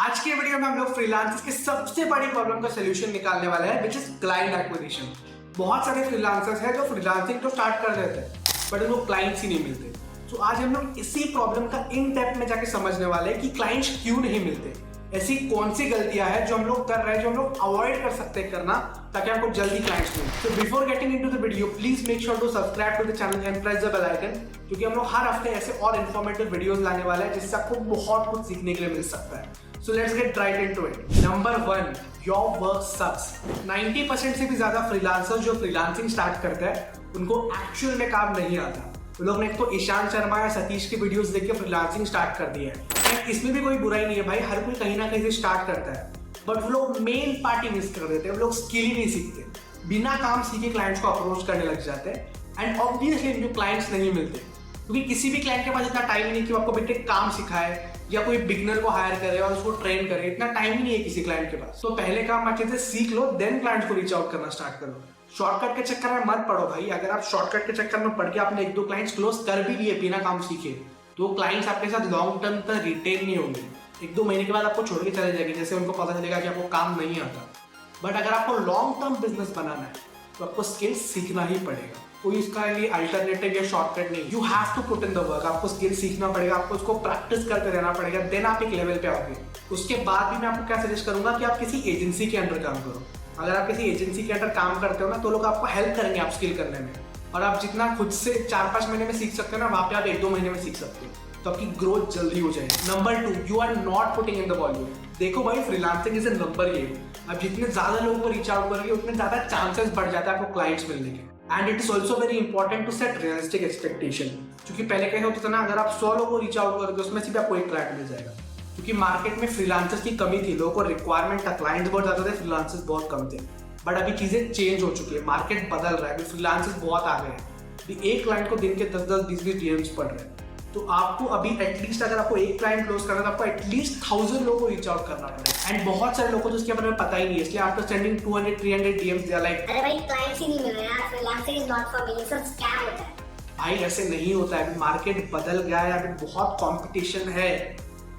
आज के वीडियो में हम लोग फ्रीलांसर्स के सबसे बड़ी प्रॉब्लम का सोल्यूशन निकालने वाले हैं, विच इज क्लाइंट एक्विजिशन। बहुत सारे फ्रीलांसर्स हैं जो फ्रीलांसिंग तो स्टार्ट कर देते हैं बट उनको क्लाइंट्स ही नहीं मिलते। तो आज हम लोग इसी प्रॉब्लम का इन डेप्थ में जाके समझने वाले हैं कि क्लाइंट्स क्यों नहीं मिलते, ऐसी कौन सी गलतियां हैं जो हम लोग कर रहे हैं, जो हम लोग अवॉइड कर सकते हैं करना, ताकि आपको जल्दी क्लाइंट्स मिले। तो before getting into the video, please make sure to subscribe to the channel and press the bell icon, क्योंकि हम लोग हर हफ्ते ऐसे और इन्फॉर्मेटिव वीडियोस लाने वाले हैं जिससे आपको बहुत कुछ सीखने के लिए मिल सकता है। So let's get right into it. Number 1, your work sucks. 90% से भी ज्यादा फ्रीलांसर्स जो फ्रीलांसिंग स्टार्ट करते हैं उनको एक्चुअल में काम नहीं आता। उन लोग ने एक तो ईशान शर्मा या सतीश की वीडियोस देख के फ्रीलांसिंग स्टार्ट कर दी है। इसमें भी कोई बुराई नहीं है भाई, हर कोई कहीं ना कहीं से स्टार्ट करता है, बट वो लोग मेन पार्टी मिस कर देते हैं। वो लोग स्किल ही नहीं सीखते, बिना काम सीखे क्लाइंट्स को अप्रोच करने लग जाते हैं एंड ऑब्वियसली इनको क्लाइंट्स नहीं मिलते, क्योंकि किसी भी क्लाइंट के पास इतना टाइम नहीं कि वो आपको बेटे काम सिखाए या कोई बिगनर को हायर करे और उसको ट्रेन करे। इतना टाइम ही नहीं है किसी क्लाइंट के पास। तो पहले काम अच्छे से सीख लो, देन क्लाइंट को रीच आउट करना स्टार्ट करो। शॉर्टकट के चक्कर में मत पड़ो भाई। अगर आप शॉर्टकट के चक्कर में पड़ के आपने 1-2 क्लाइंट्स क्लोज कर भी लिए बिना काम सीखे, तो क्लाइंट्स आपके साथ लॉन्ग टर्म तक रिटेन नहीं होंगे। 1-2 महीने के बाद आपको छोड़ के चले जाएंगे, जैसे उनको पता चलेगा कि आपको काम नहीं आता। बट अगर आपको लॉन्ग टर्म बिजनेस बनाना है तो आपको स्किल सीखना ही पड़ेगा। कोई इसका लिए अल्टरनेटिव या शॉर्टकट नहीं। You have to put in the work. आपको स्किल सीखना पड़ेगा, आपको उसको प्रैक्टिस करते रहना पड़ेगा, देन आप एक लेवल पे आओगे। उसके बाद भी मैं आपको क्या सजेस्ट करूंगा कि आप किसी एजेंसी के अंडर काम करो। अगर आप किसी एजेंसी के अंडर काम करते हो ना, तो लोग आपको हेल्प करेंगे आप स्किल करने में, और आप जितना खुद से 4-5 महीने में सीख सकते हो ना, वहां पे आप 1-2 महीने में सीख सकते हो, तो आपकी ग्रोथ जल्दी हो जाएगी। Number 2, you are not putting in the volume. देखो भाई, freelancing is a number game. अब जितने ज्यादा लोगों को रीच आउट करोगे उतने ज्यादा चांसेस बढ़ जाता है आपको क्लाइंट्स मिलने के। And it is also very important to set realistic expectation, क्योंकि पहले कैसे होता था ना, अगर आप 100 लोगों को रीच आउट करोगे उसमें से भी आपको एक क्लाइंट मिल जाएगा, क्योंकि मार्केट में फ्रीलांसर्स की कमी थी, लोगों को रिक्वायरमेंट था, क्लाइंट्स बहुत ज्यादा थे, फ्रीलांसर्स बहुत कम थे। बट अभी चीजें चेंज हो चुकी है, मार्केट बदल रहा है, अभी फ्रीलांसर्स बहुत आ गए हैं। अभी एक क्लाइंट को दिन के 10-10, 20-20 डीएम्स पड़ रहे हैं। तो आपको अभी एटलीस्ट, अगर आपको एक क्लाइंट क्लोज करना है तो आपको एटलीस्ट 1000 लोगों को रीच आउट करना पड़ेगा। एंड बहुत सारे लोगों को तो इसके बारे में पता ही नहीं है, इसलिए after sending 200-300 DMs they are like, अरे भाई क्लाइंट्स ही नहीं मिल रहे यार, freelancing is not for me. ये सब स्कैम होता है भाई। ऐसे नहीं होता है, अभी मार्केट बदल गया है, अभी बहुत कंपटीशन है।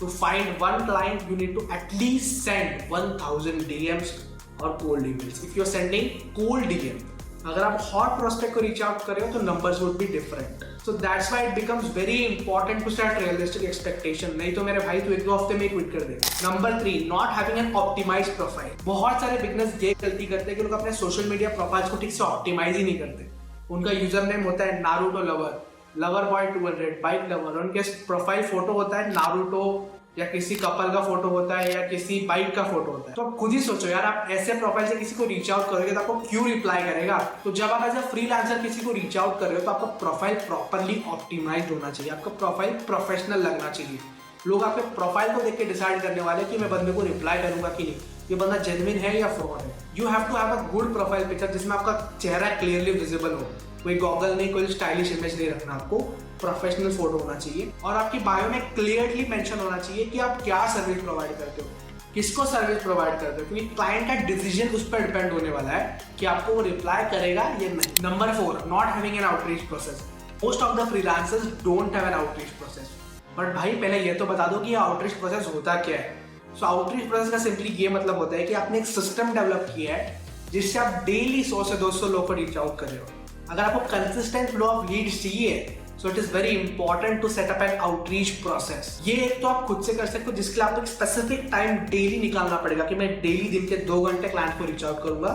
तो find one client, you need to at least send 1000 DMs और cold emails. If you are sending cold DM, अगर आप हॉट प्रोस्पेक्ट को रीच आउट कर रहे हो तो numbers would be different. So that's why it becomes very important to set realistic expectation. नहीं तो मेरे भाई, तू 1-2 हफ्ते में क्विट कर देगा। Number 3, not having an optimised profile. बहुत सारे बिगनर्स ये गलती करते हैं कि लोग अपने सोशल मीडिया प्रोफाइल्स को ठीक से ऑप्टिमाइज ही नहीं करते। उनका यूजर नेम होता है Naruto lover, lover boy 200, bike lover. उनके प्रोफाइल फोटो होता है नारुतो, या किसी कपल का फोटो होता है, या किसी बाइक का फोटो होता है। तो आप खुद ही सोचो यार, आप ऐसे प्रोफाइल से किसी को रीच आउट करोगे तो आपको क्यों रिप्लाई करेगा? तो जब आप एज अ फ्रीलांसर किसी को रीच आउट कर रहे हो तो आपका प्रोफाइल प्रॉपरली ऑप्टिमाइज्ड होना चाहिए, आपका प्रोफाइल प्रोफेशनल लगना चाहिए। लोग आपके प्रोफाइल को देख के डिसाइड करने वाले कि मैं बंदे को रिप्लाई करूंगा कि नहीं, ये बंदा जेन्युइन है या फ्रॉड है। You have to have a good profile picture जिसमें आपका चेहरा क्लियरली विजिबल हो। कोई गॉगल नहीं, कोई स्टाइलिश इमेज नहीं रखना, आपको प्रोफेशनल फोटो होना चाहिए। और आपकी बायो में क्लियरली मेंशन होना चाहिए कि आप क्या सर्विस प्रोवाइड करते हो, किसको सर्विस प्रोवाइड करते हो, क्योंकि क्लाइंट का डिसीजन उस पर डिपेंड होने वाला है कि आपको वो रिप्लाई करेगा या नहीं। Number 4, not having N outreach process. Most of the freelancers don't have an outreach process. But भाई पहले ये तो बता दो कि आउटरीच प्रोसेस होता क्या है। सो आउटरीच प्रोसेस का सिंपली ये मतलब होता है कि आपने एक सिस्टम डेवलप किया है जिससे आप डेली 100 से 200 लोगों को रीच आउट कर रहे हो। अगर आपको कंसिस्टेंट फ्लो ऑफ लीड्स चाहिए, so it is very important to set up an outreach process. ये एक तो आप खुद से कर सकते हो, जिसके लिए आपको एक स्पेसिफिक टाइम डेली निकालना पड़ेगा कि मैं डेली दिन के 2 घंटे क्लाइंट को रीच आउट करूंगा।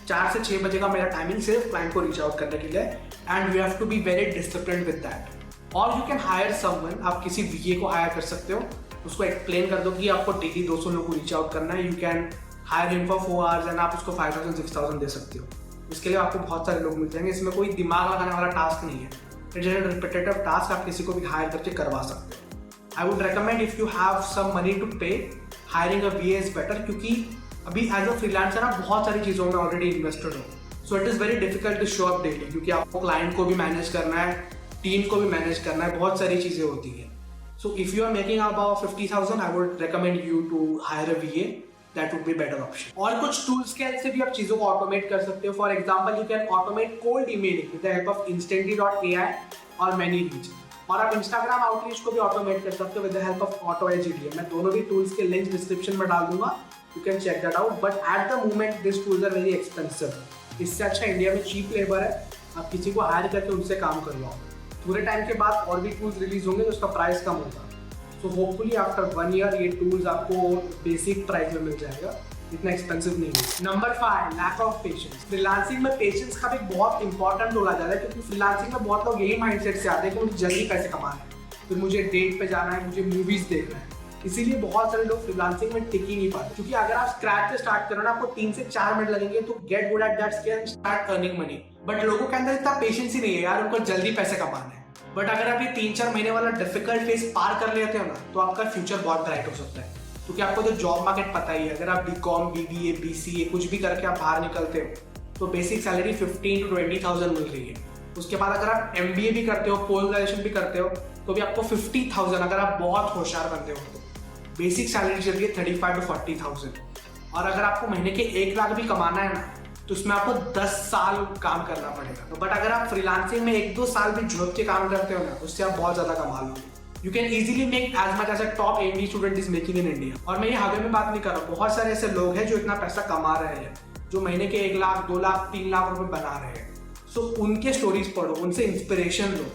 4 से 6 बजे का मेरा टाइमिंग सिर्फ क्लाइंट को रीच आउट करने के लिए, and you have to be very disciplined with that. और यू कैन हायर समवन, आप किसी वीए को हायर कर सकते हो, उसको एक्सप्लेन कर दो कि आपको डेली 200 लोगों को रीच आउट करना है। You can hire him for 4 hours and आप उसको 5000-6000 दे सकते हो। इसके लिए आपको बहुत सारे लोग मिल जाएंगे। इसमें कोई दिमाग लगाने वाला टास्क नहीं है, it is a repetitive task, आप किसी को भी हायर करके करवा सकते हो। I would recommend, if you have some money to pay, hiring a VA is better, क्योंकि अभी एज अ फ्रीलांसर आप बहुत सारी चीज़ों में ऑलरेडी इन्वेस्टेड हो। So it is very difficult to show up daily, क्योंकि आपको क्लाइंट को भी मैनेज करना है, टीम को भी मैनेज करना है, बहुत सारी चीज़ें होती हैं। So if you are making about 50,000, I would recommend you to hire a VA, that would be better option। और कुछ टूल्स के हेल्प से भी आप चीजों को ऑटोमेट कर सकते हो। For example, you can automate cold emailing with the help of instantly.ai और ManyReach। और आप इंस्टाग्राम आउटरीच को भी ऑटोमेट कर सकते हो with the help of auto AGDM. मैं दोनों भी टूल्स के लिंक डिस्क्रिप्शन में डाल दूंगा, you can check that out. But at the moment this tools are very expensive. इससे अच्छा इंडिया में चीप लेबर है, आप किसी को हायर करके उनसे काम करवाओ। पूरे टाइम के बाद और भी टूल्स रिलीज होंगे तो उसका प्राइस कम होगा। सो होपफुली आफ्टर 1 ईयर ये टूल्स आपको बेसिक प्राइस में मिल जाएगा, इतना एक्सपेंसिव नहीं है। Number 5, lack of patience. Freelancing में पेशेंस का भी बहुत इंपॉर्टेंट रोल आ जाता है, क्योंकि फ्रीलांसिंग में बहुत लोग यही माइंडसेट से आते हैं कि मुझे जल्दी पैसे कमाना है, फिर मुझे डेट पे जाना है, मुझे मूवीज देखना है। इसीलिए बहुत सारे लोग फ्रीलांसिंग में टिक ही नहीं पाते, क्योंकि अगर आप स्क्रैच से स्टार्ट करो ना, आपको 3 से 4 मिनट लगेंगे तो get good at that skill and start earning money. But लोगों के अंदर इतना पेशेंस ही नहीं है यार, उनको जल्दी पैसे कमाना है। बट अगर आप ये 3-4 महीने वाला डिफिकल्ट फेज पार कर लेते हो ना, तो आपका फ्यूचर बहुत ब्राइट हो सकता है। क्योंकि आपको तो जॉब मार्केट पता ही है, अगर आप बीकॉम, बीबीए, बीसीए कुछ भी करके आप बाहर निकलते हो तो बेसिक सैलरी 15 to 20,000 मिल रही है। उसके बाद अगर आप MBA भी करते हो, पोस्ट ग्रेजुएशन भी करते हो, तो भी आपको 50,000, अगर आप बहुत होशियार बनते हो तो बेसिक सैलरी चल रही है 35 to 40,000। और अगर आपको महीने के 1 लाख भी कमाना है ना, तो उसमें आपको 10 साल काम करना पड़ेगा। बट अगर आप फ्रीलांसिंग में 1-2 साल भी झुक के काम करते हो ना, उससे आप बहुत ज्यादा कमा लोगे। You can easily make as much as a top AMD student is making in India। और मैं ये हवे में बात नहीं कर रहा हूँ, बहुत सारे ऐसे लोग हैं जो इतना पैसा कमा रहे हैं, जो महीने के 1 लाख, 2 लाख, 3 लाख रुपए बना रहे हैं। सो उनके स्टोरीज पढ़ो, उनसे इंस्पिरेशन लो,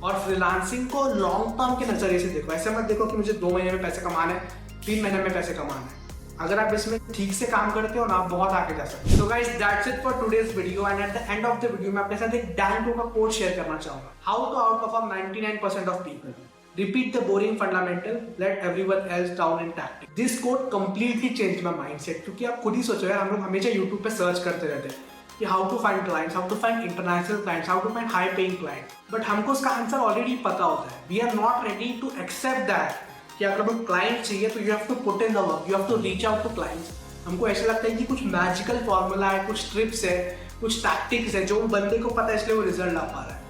और फ्रीलांसिंग को लॉन्ग टर्म के नजरिए से देखो। ऐसे मत देखो कि मुझे 2 महीने में पैसे कमाना है, 3 महीने में पैसे कमाना है। अगर आप इसमें ठीक से काम करते हो ना, आप बहुत आगे जा सकते हो। So guys, that's it for today's video, and at the end of the video मैं आपके साथ एक Dan Teo का कोट शेयर करना चाहूंगा। How to outperform 99% of people. Repeat the boring fundamental, let everyone else down in tactics. This quote completely changed my mindset, क्योंकि आप खुद ही सोचो यार, हम लोग हमेशा YouTube पे सर्च करते रहते हैं कि how to find clients, how to find international clients, how to find high paying clients, but हमको उसका आंसर ऑलरेडी पता होता है। We are not ready to accept that कि अगर आपको क्लाइंट चाहिए तो you have to put in the work, you have to reach out to clients। हमको ऐसा लगता है कि कुछ मैजिकल फॉर्मूला है, कुछ ट्रिप्स है, कुछ टैक्टिक्स है जो बंदे को पता है, इसलिए वो रिजल्ट ला पा रहा है।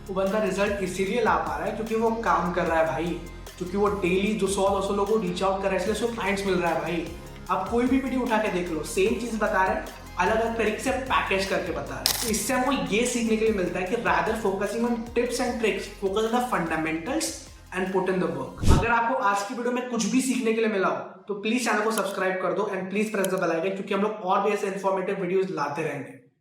वो बंदा रिजल्ट इसीलिए ला पा रहा है क्योंकि वो काम कर रहा है भाई, क्योंकि वो डेली जो 100-200 लोगों को रीच आउट कर रहा है, इसलिए उसको क्लाइंट्स मिल रहा है भाई। आप कोई भी वीडियो उठा के देख लो, सेम चीज बता रहे हैं, अलग अलग तरीके से पैकेज करके बता रहे हैं। तो इससे हमको ये सीखने के लिए मिलता है कि rather focusing on tips and tricks, focus on the fundamentals and put in the work. अगर आपको आज की वीडियो में कुछ भी सीखने के लिए मिला हो तो प्लीज चैनल को सब्सक्राइब कर दो and please press the bell icon, क्योंकि हम लोग और भी ऐसे इन्फॉर्मेटिव वीडियोस लाते रहेंगे।